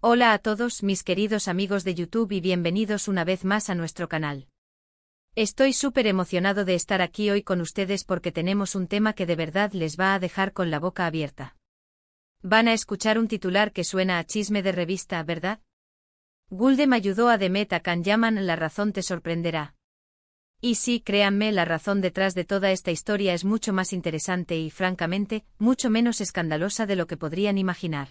Hola a todos mis queridos amigos de YouTube y bienvenidos una vez más a nuestro canal. Estoy súper emocionado de estar aquí hoy con ustedes porque tenemos un tema que de verdad les va a dejar con la boca abierta. Van a escuchar un titular que suena a chisme de revista, ¿verdad? Guldem ayudó a Demet a Can Yaman, la razón te sorprenderá. Y sí, créanme, la razón detrás de toda esta historia es mucho más interesante y, francamente, mucho menos escandalosa de lo que podrían imaginar.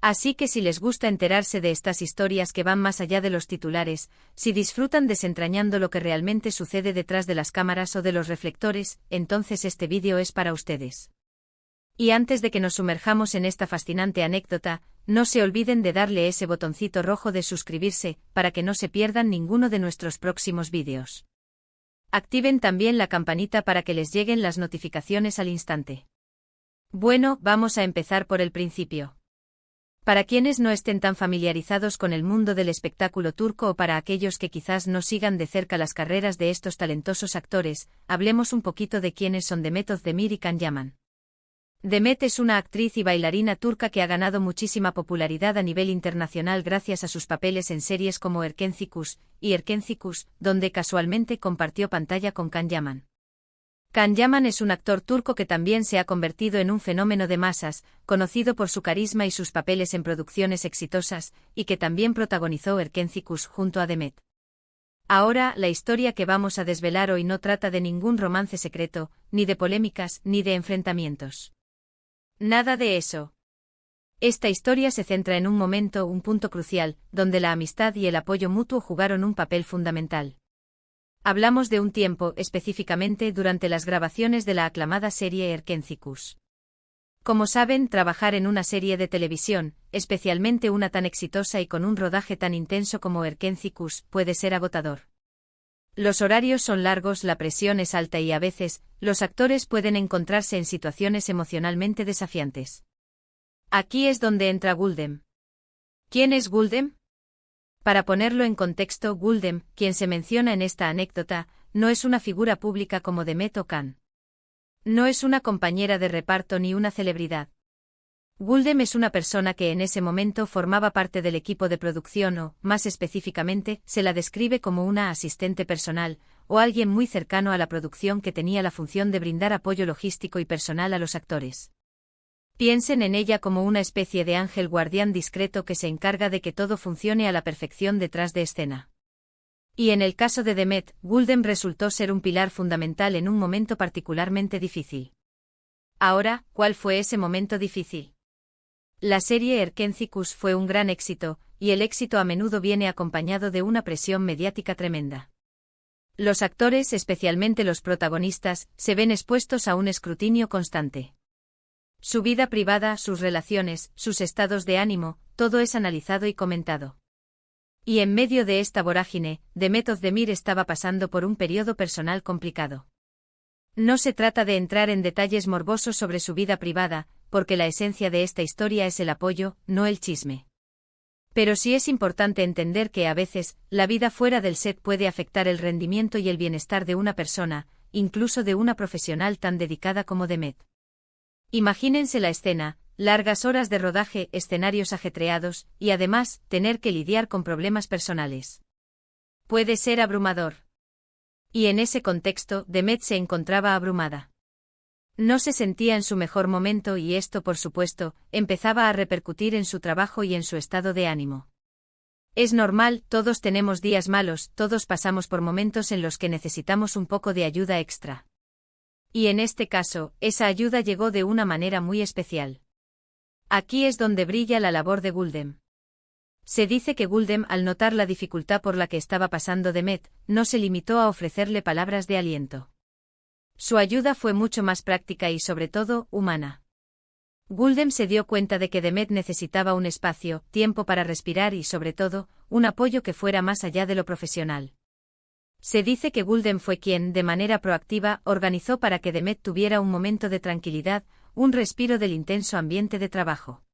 Así que si les gusta enterarse de estas historias que van más allá de los titulares, si disfrutan desentrañando lo que realmente sucede detrás de las cámaras o de los reflectores, entonces este vídeo es para ustedes. Y antes de que nos sumerjamos en esta fascinante anécdota, no se olviden de darle ese botoncito rojo de suscribirse, para que no se pierdan ninguno de nuestros próximos vídeos. Activen también la campanita para que les lleguen las notificaciones al instante. Bueno, vamos a empezar por el principio. Para quienes no estén tan familiarizados con el mundo del espectáculo turco o para aquellos que quizás no sigan de cerca las carreras de estos talentosos actores, hablemos un poquito de quiénes son Demet Özdemir y Can Yaman. Demet es una actriz y bailarina turca que ha ganado muchísima popularidad a nivel internacional gracias a sus papeles en series como Erkenci y Erkenci, donde casualmente compartió pantalla con Can Yaman. Can Yaman es un actor turco que también se ha convertido en un fenómeno de masas, conocido por su carisma y sus papeles en producciones exitosas, y que también protagonizó Erkenci junto a Demet. Ahora, la historia que vamos a desvelar hoy no trata de ningún romance secreto, ni de polémicas, ni de enfrentamientos. Nada de eso. Esta historia se centra en un punto crucial, donde la amistad y el apoyo mutuo jugaron un papel fundamental. Hablamos de un tiempo, específicamente durante las grabaciones de la aclamada serie Erkenci. Como saben, trabajar en una serie de televisión, especialmente una tan exitosa y con un rodaje tan intenso como Erkenci, puede ser agotador. Los horarios son largos, la presión es alta y a veces, los actores pueden encontrarse en situaciones emocionalmente desafiantes. Aquí es donde entra Guldem. ¿Quién es Guldem? Para ponerlo en contexto, Guldem, quien se menciona en esta anécdota, no es una figura pública como Demet o Can. No es una compañera de reparto ni una celebridad. Guldem es una persona que en ese momento formaba parte del equipo de producción o, más específicamente, se la describe como una asistente personal, o alguien muy cercano a la producción que tenía la función de brindar apoyo logístico y personal a los actores. Piensen en ella como una especie de ángel guardián discreto que se encarga de que todo funcione a la perfección detrás de escena. Y en el caso de Demet, Guldem resultó ser un pilar fundamental en un momento particularmente difícil. Ahora, ¿cuál fue ese momento difícil? La serie Erkenci fue un gran éxito, y el éxito a menudo viene acompañado de una presión mediática tremenda. Los actores, especialmente los protagonistas, se ven expuestos a un escrutinio constante. Su vida privada, sus relaciones, sus estados de ánimo, todo es analizado y comentado. Y en medio de esta vorágine, Demet Özdemir estaba pasando por un periodo personal complicado. No se trata de entrar en detalles morbosos sobre su vida privada, porque la esencia de esta historia es el apoyo, no el chisme. Pero sí es importante entender que a veces, la vida fuera del set puede afectar el rendimiento y el bienestar de una persona, incluso de una profesional tan dedicada como Demet. Imagínense la escena, largas horas de rodaje, escenarios ajetreados, y además, tener que lidiar con problemas personales. Puede ser abrumador. Y en ese contexto, Demet se encontraba abrumada. No se sentía en su mejor momento y esto, por supuesto, empezaba a repercutir en su trabajo y en su estado de ánimo. Es normal, todos tenemos días malos, todos pasamos por momentos en los que necesitamos un poco de ayuda extra. Y en este caso, esa ayuda llegó de una manera muy especial. Aquí es donde brilla la labor de Guldem. Se dice que Guldem, al notar la dificultad por la que estaba pasando Demet, no se limitó a ofrecerle palabras de aliento. Su ayuda fue mucho más práctica y, sobre todo, humana. Guldem se dio cuenta de que Demet necesitaba un espacio, tiempo para respirar y, sobre todo, un apoyo que fuera más allá de lo profesional. Se dice que Guldem fue quien, de manera proactiva, organizó para que Demet tuviera un momento de tranquilidad, un respiro del intenso ambiente de trabajo.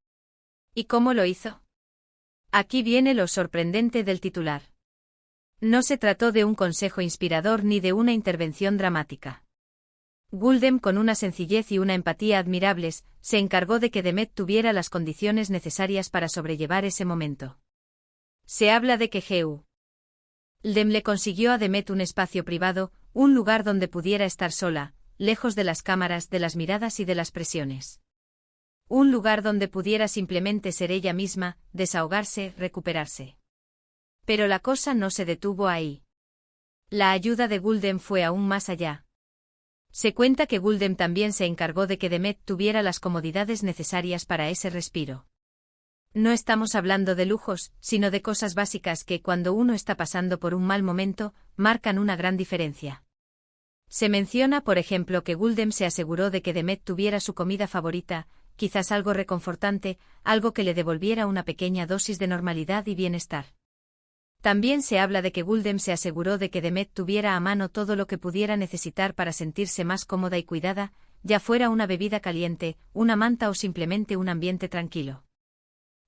¿Y cómo lo hizo? Aquí viene lo sorprendente del titular. No se trató de un consejo inspirador ni de una intervención dramática. Guldem, con una sencillez y una empatía admirables, se encargó de que Demet tuviera las condiciones necesarias para sobrellevar ese momento. Se habla de que Guldem le consiguió a Demet un espacio privado, un lugar donde pudiera estar sola, lejos de las cámaras, de las miradas y de las presiones. Un lugar donde pudiera simplemente ser ella misma, desahogarse, recuperarse. Pero la cosa no se detuvo ahí. La ayuda de Guldem fue aún más allá. Se cuenta que Guldem también se encargó de que Demet tuviera las comodidades necesarias para ese respiro. No estamos hablando de lujos, sino de cosas básicas que, cuando uno está pasando por un mal momento, marcan una gran diferencia. Se menciona, por ejemplo, que Guldem se aseguró de que Demet tuviera su comida favorita, quizás algo reconfortante, algo que le devolviera una pequeña dosis de normalidad y bienestar. También se habla de que Guldem se aseguró de que Demet tuviera a mano todo lo que pudiera necesitar para sentirse más cómoda y cuidada, ya fuera una bebida caliente, una manta o simplemente un ambiente tranquilo.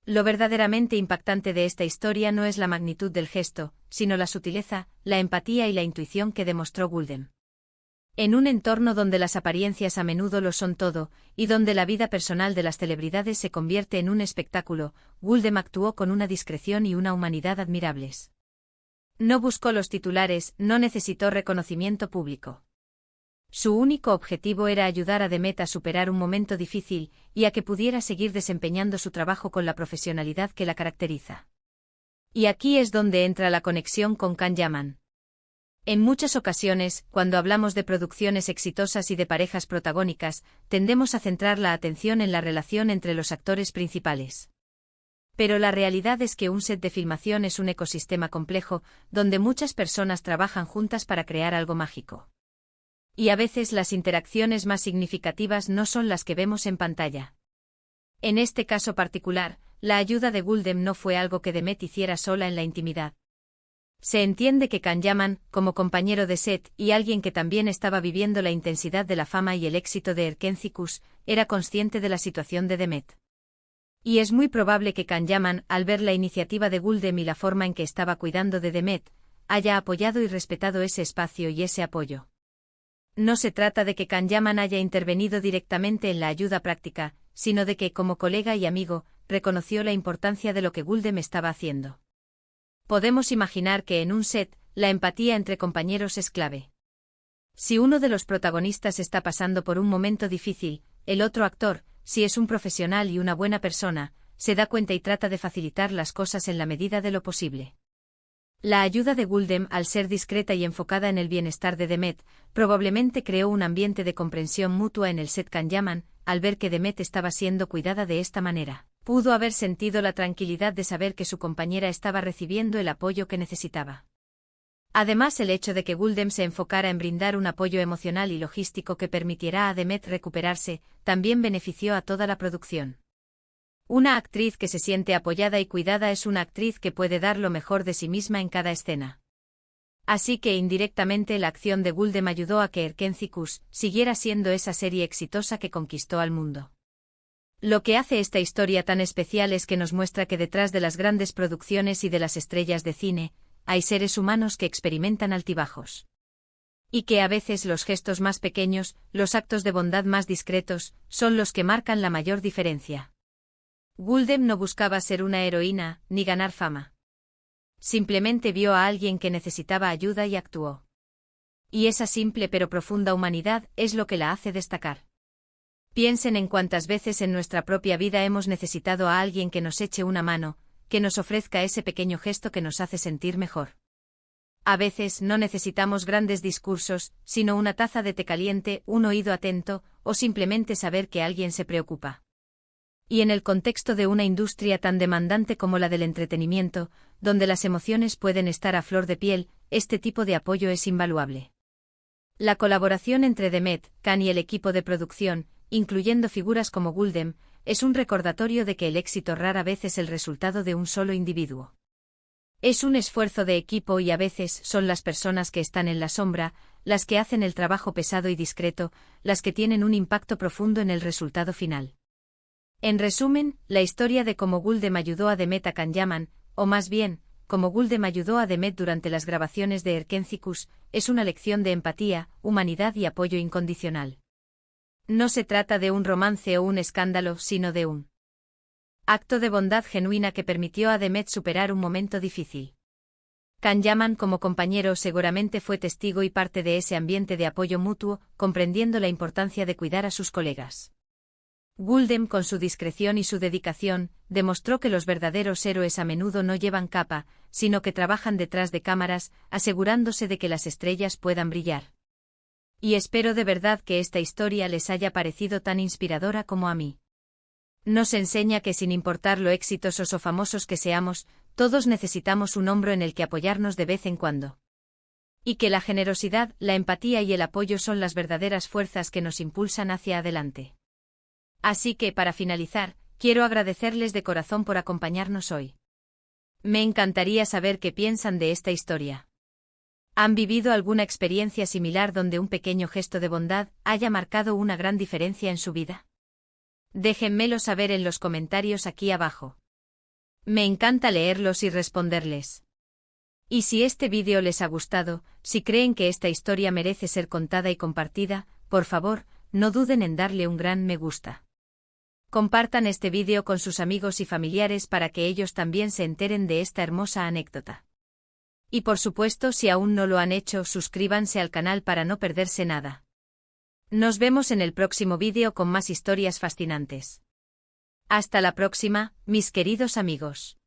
Lo verdaderamente impactante de esta historia no es la magnitud del gesto, sino la sutileza, la empatía y la intuición que demostró Guldem. En un entorno donde las apariencias a menudo lo son todo, y donde la vida personal de las celebridades se convierte en un espectáculo, Guldem actuó con una discreción y una humanidad admirables. No buscó los titulares, no necesitó reconocimiento público. Su único objetivo era ayudar a Demet a superar un momento difícil, y a que pudiera seguir desempeñando su trabajo con la profesionalidad que la caracteriza. Y aquí es donde entra la conexión con Can Yaman. En muchas ocasiones, cuando hablamos de producciones exitosas y de parejas protagónicas, tendemos a centrar la atención en la relación entre los actores principales. Pero la realidad es que un set de filmación es un ecosistema complejo, donde muchas personas trabajan juntas para crear algo mágico. Y a veces las interacciones más significativas no son las que vemos en pantalla. En este caso particular, la ayuda de Guldem no fue algo que Demet hiciera sola en la intimidad. Se entiende que Can Yaman, como compañero de set y alguien que también estaba viviendo la intensidad de la fama y el éxito de Erkencikus, era consciente de la situación de Demet. Y es muy probable que Can Yaman, al ver la iniciativa de Guldem y la forma en que estaba cuidando de Demet, haya apoyado y respetado ese espacio y ese apoyo. No se trata de que Can Yaman haya intervenido directamente en la ayuda práctica, sino de que, como colega y amigo, reconoció la importancia de lo que Guldem estaba haciendo. Podemos imaginar que en un set, la empatía entre compañeros es clave. Si uno de los protagonistas está pasando por un momento difícil, el otro actor, si es un profesional y una buena persona, se da cuenta y trata de facilitar las cosas en la medida de lo posible. La ayuda de Guldem, al ser discreta y enfocada en el bienestar de Demet, probablemente creó un ambiente de comprensión mutua en el set. Can Yaman, al ver que Demet estaba siendo cuidada de esta manera, pudo haber sentido la tranquilidad de saber que su compañera estaba recibiendo el apoyo que necesitaba. Además, el hecho de que Guldem se enfocara en brindar un apoyo emocional y logístico que permitiera a Demet recuperarse, también benefició a toda la producción. Una actriz que se siente apoyada y cuidada es una actriz que puede dar lo mejor de sí misma en cada escena. Así que indirectamente la acción de Guldem ayudó a que Erkencikus siguiera siendo esa serie exitosa que conquistó al mundo. Lo que hace esta historia tan especial es que nos muestra que detrás de las grandes producciones y de las estrellas de cine, hay seres humanos que experimentan altibajos. Y que a veces los gestos más pequeños, los actos de bondad más discretos, son los que marcan la mayor diferencia. Guldem no buscaba ser una heroína, ni ganar fama. Simplemente vio a alguien que necesitaba ayuda y actuó. Y esa simple pero profunda humanidad es lo que la hace destacar. Piensen en cuántas veces en nuestra propia vida hemos necesitado a alguien que nos eche una mano, que nos ofrezca ese pequeño gesto que nos hace sentir mejor. A veces no necesitamos grandes discursos, sino una taza de té caliente, un oído atento, o simplemente saber que alguien se preocupa. Y en el contexto de una industria tan demandante como la del entretenimiento, donde las emociones pueden estar a flor de piel, este tipo de apoyo es invaluable. La colaboración entre Demet, Can y el equipo de producción, incluyendo figuras como Guldem, es un recordatorio de que el éxito rara vez es el resultado de un solo individuo. Es un esfuerzo de equipo y a veces son las personas que están en la sombra, las que hacen el trabajo pesado y discreto, las que tienen un impacto profundo en el resultado final. En resumen, la historia de cómo Guldem ayudó a Demet a Can Yaman, o más bien, como Guldem ayudó a Demet durante las grabaciones de Erkencicus, es una lección de empatía, humanidad y apoyo incondicional. No se trata de un romance o un escándalo, sino de un acto de bondad genuina que permitió a Demet superar un momento difícil. Can Yaman como compañero seguramente fue testigo y parte de ese ambiente de apoyo mutuo, comprendiendo la importancia de cuidar a sus colegas. Guldem, con su discreción y su dedicación, demostró que los verdaderos héroes a menudo no llevan capa, sino que trabajan detrás de cámaras, asegurándose de que las estrellas puedan brillar. Y espero de verdad que esta historia les haya parecido tan inspiradora como a mí. Nos enseña que sin importar lo exitosos o famosos que seamos, todos necesitamos un hombro en el que apoyarnos de vez en cuando. Y que la generosidad, la empatía y el apoyo son las verdaderas fuerzas que nos impulsan hacia adelante. Así que, para finalizar, quiero agradecerles de corazón por acompañarnos hoy. Me encantaría saber qué piensan de esta historia. ¿Han vivido alguna experiencia similar donde un pequeño gesto de bondad haya marcado una gran diferencia en su vida? Déjenmelo saber en los comentarios aquí abajo. Me encanta leerlos y responderles. Y si este vídeo les ha gustado, si creen que esta historia merece ser contada y compartida, por favor, no duden en darle un gran me gusta. Compartan este vídeo con sus amigos y familiares para que ellos también se enteren de esta hermosa anécdota. Y por supuesto, si aún no lo han hecho, suscríbanse al canal para no perderse nada. Nos vemos en el próximo vídeo con más historias fascinantes. Hasta la próxima, mis queridos amigos.